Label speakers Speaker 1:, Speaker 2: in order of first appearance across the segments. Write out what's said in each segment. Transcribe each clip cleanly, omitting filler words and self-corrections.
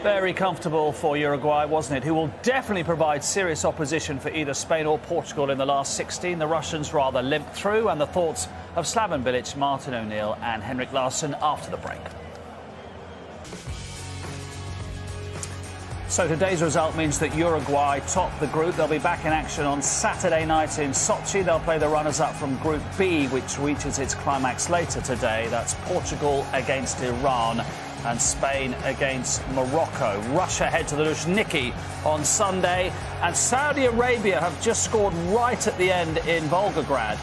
Speaker 1: Very comfortable for Uruguay, wasn't it? Who will definitely provide serious opposition for either Spain or Portugal in the last 16. The Russians rather limped through, and the thoughts of Slaven Bilic, Martin O'Neill and Henrik Larsson after the break. So today's result means that Uruguay top the group. They'll be back in action on Saturday night in Sochi. They'll play the runners-up from Group B, which reaches its climax later today. That's Portugal against Iran and Spain against Morocco. Russia head to the Luzhniki on Sunday, and Saudi Arabia have just scored right at the end in Volgograd.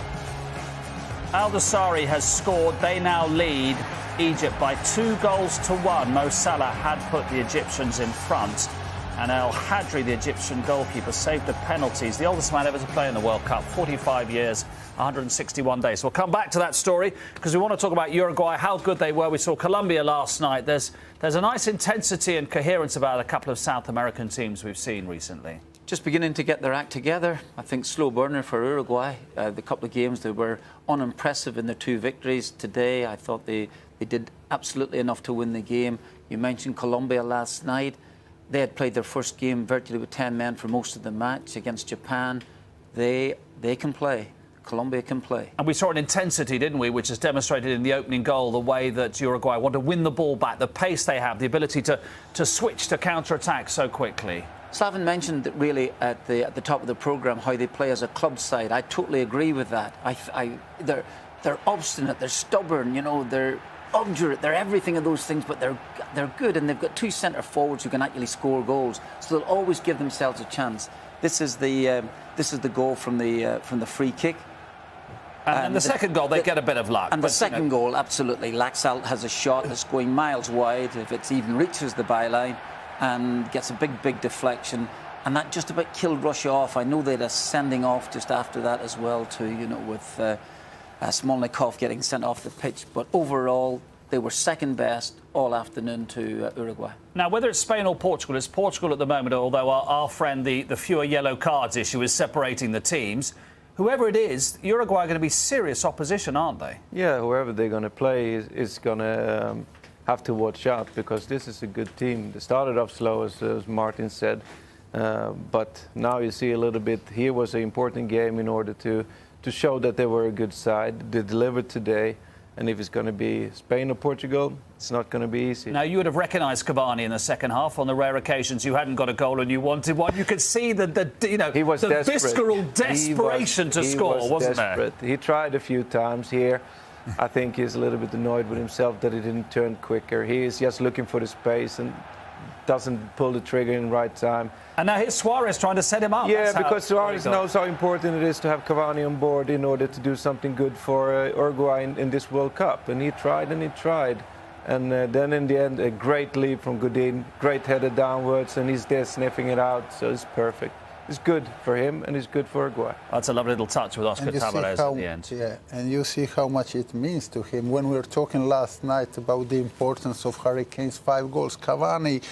Speaker 1: Al-Dosari has scored. They now lead Egypt by 2-1. Mo Salah had put the Egyptians in front, and El Hadri, the Egyptian goalkeeper, saved the penalties. The oldest man ever to play in the World Cup, 45 years, 161 days. So we'll come back to that story because we want to talk about Uruguay, how good they were. We saw Colombia last night. There's a nice intensity and coherence about a couple of South American teams we've seen recently.
Speaker 2: Just beginning to get their act together. I think slow burner for Uruguay. The couple of games, they were unimpressive in their two victories. Today, I thought they did absolutely enough to win the game. You mentioned Colombia last night. They had played their first game virtually with 10 men for most of the match against Japan. They can play. Colombia can play. And
Speaker 1: we saw an intensity, didn't we, which is demonstrated in the opening goal, the way that Uruguay want to win the ball back, the pace they have, the ability to switch to counter-attack so quickly.
Speaker 2: Slaven mentioned that really at the top of the programme how they play as a club side. I totally agree with that. They're obstinate, they're stubborn, you know, they're obdurate, they're everything of those things, but they're good, and they've got two centre forwards who can actually score goals, so they'll always give themselves a chance. This is the goal from the free kick.
Speaker 1: And the second goal, they get a bit of luck.
Speaker 2: And the second goal, absolutely. Laxalt has a shot that's going miles wide if it even reaches the byline, and gets a big deflection, and that just about killed Russia off. I know they had a sending off just after that as well too, you know, with Smolnikov getting sent off the pitch. But overall, they were second best all afternoon to Uruguay.
Speaker 1: Now, whether it's Spain or Portugal, it's Portugal at the moment, although our friend, the fewer yellow cards issue is separating the teams. Whoever it is, Uruguay are going to be serious opposition, aren't they?
Speaker 3: Yeah, whoever they're going to play is going to have to watch out, because this is a good team. They started off slow, as Martin said, but now you see a little bit. Here was an important game in order to show that they were a good side. They delivered today, and if it's going to be Spain or Portugal, it's not going to be easy.
Speaker 1: Now, you would have recognised Cavani in the second half on the rare occasions you hadn't got a goal and you wanted one. You could see the visceral desperation to score, wasn't there?
Speaker 3: He tried a few times here. I think he's a little bit annoyed with himself that he didn't turn quicker. He is just looking for the space and doesn't pull the trigger in the right time.
Speaker 1: And now here's Suarez trying to set him up.
Speaker 3: Yeah, because Suarez knows how important it is to have Cavani on board in order to do something good for Uruguay in this World Cup. And he tried and he tried. And then in the end, a great leap from Godin, great header downwards, and he's there sniffing it out, so it's perfect. It's good for him and it's good for Uruguay.
Speaker 1: That's a lovely little touch with Oscar Tavares at the end.
Speaker 4: Yeah, and you see how much it means to him. When we were talking last night about the importance of Harry Kane's 5 goals, Cavani,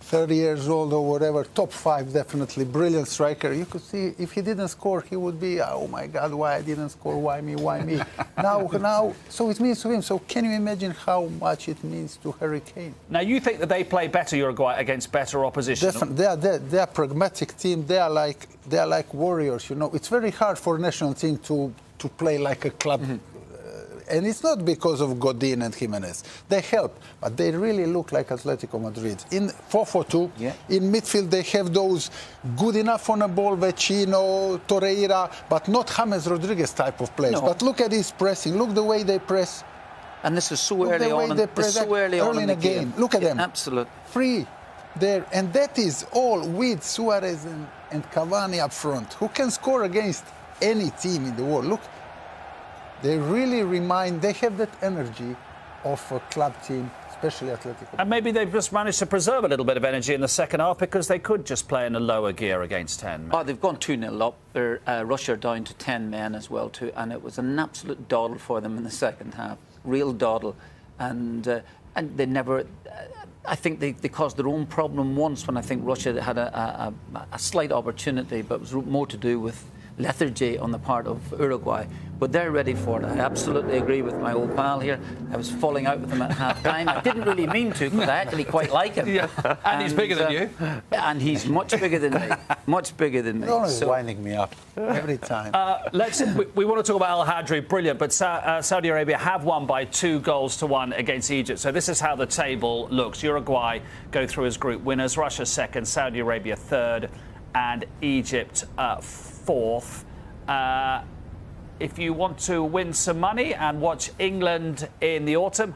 Speaker 4: 30 years old or whatever, top 5 definitely, brilliant striker. You could see if he didn't score, he would be, oh my God, why I didn't score, why me? Now, so it means to him. So can you imagine how much it means to Harry Kane?
Speaker 1: Now, you think that they play better, Uruguay, against better opposition?
Speaker 4: Definitely. They are a pragmatic team. They are like warriors, you know. It's very hard for a national team to play like a club. Mm-hmm. And it's not because of Godin and Jimenez. They help, but they really look like Atletico Madrid. In 4-4-2, in midfield they have those good enough on a ball, Vecino, Torreira, but not James Rodriguez type of players. No. But look at his pressing. Look the way they press.
Speaker 2: And this is so early on.
Speaker 4: Early in the game. Look at them.
Speaker 2: Absolute.
Speaker 4: Free there. And that is all with Suarez and Cavani up front, who can score against any team in the world. Look. They really they have that energy of a club team, especially Atletico.
Speaker 1: And maybe they've just managed to preserve a little bit of energy in the second half because they could just play in a lower gear against 10 men.
Speaker 2: Oh, they've gone 2-0 up. Russia down to 10 men as well too, and it was an absolute dawdle for them in the second half. Real dawdle. And they never... I think they caused their own problem once when I think Russia had a slight opportunity, but it was more to do with lethargy on the part of Uruguay. but they're ready for it. I absolutely agree with my old pal here. I was falling out with him at half-time. I didn't really mean to, because I actually quite like him.
Speaker 5: Yeah. And he's bigger than you.
Speaker 2: And he's much bigger than me. Much bigger than me.
Speaker 4: He's always winding me up every time.
Speaker 1: We want to talk about Al Hadri, brilliant, but Saudi Arabia have won by 2-1 against Egypt. So this is how the table looks. Uruguay go through as group winners, Russia second, Saudi Arabia third, and Egypt fourth. If you want to win some money and watch England in the autumn,